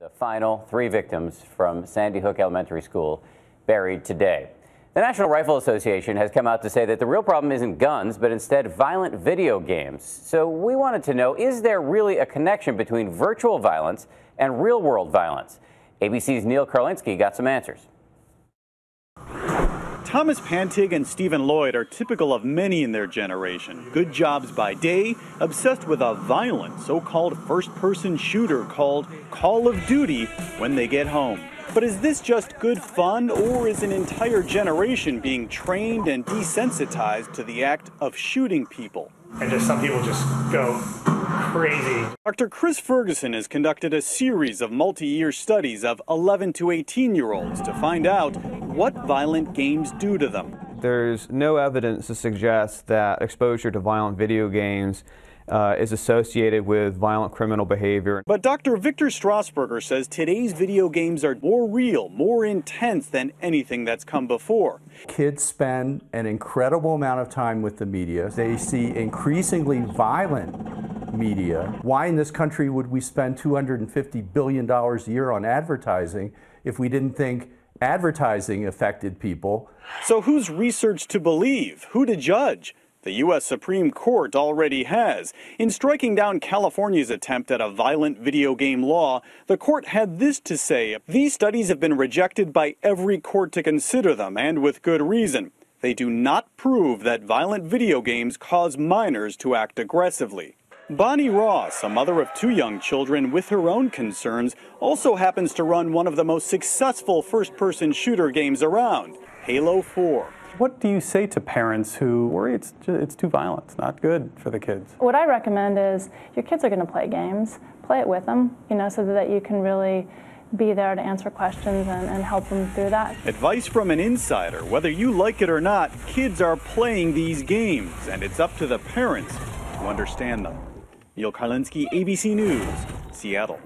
The final 3 victims from Sandy Hook Elementary School buried today. The National Rifle Association has come out to say that the real problem isn't guns, but instead violent video games. So we wanted to know, is there really a connection between virtual violence and real-world violence? ABC's Neal Karlinsky got some answers. Thomas Pantig and Stephen Lloyd are typical of many in their generation. Good jobs by day, obsessed with a violent so-called first-person shooter called Call of Duty when they get home. But is this just good fun, or is an entire generation being trained and desensitized to the act of shooting people? And just some people just go crazy. Dr. Chris Ferguson has conducted a series of multi-year studies of 11 to 18-year-olds to find out what violent games do to them. There's no evidence to suggest that exposure to violent video games is associated with violent criminal behavior. But Dr. Victor Strasburger says today's video games are more real, more intense than anything that's come before. Kids spend an incredible amount of time with the media. They see increasingly violent media. Why in this country would we spend $250 billion a year on advertising if we didn't think advertising affected people? So whose research to believe? Who to judge? The U.S. Supreme Court already has. In striking down California's attempt at a violent video game law, the court had this to say: these studies have been rejected by every court to consider them, and with good reason. They do not prove that violent video games cause minors to act aggressively. Bonnie Ross, a mother of 2 young children with her own concerns, also happens to run one of the most successful first-person shooter games around, Halo 4. What do you say to parents who worry it's too violent, it's not good for the kids? What I recommend is your kids are going to play games, play it with them, so that you can really be there to answer questions and help them through that. Advice from an insider: whether you like it or not, kids are playing these games, and it's up to the parents to understand them. Neal Karlinsky, ABC News, Seattle.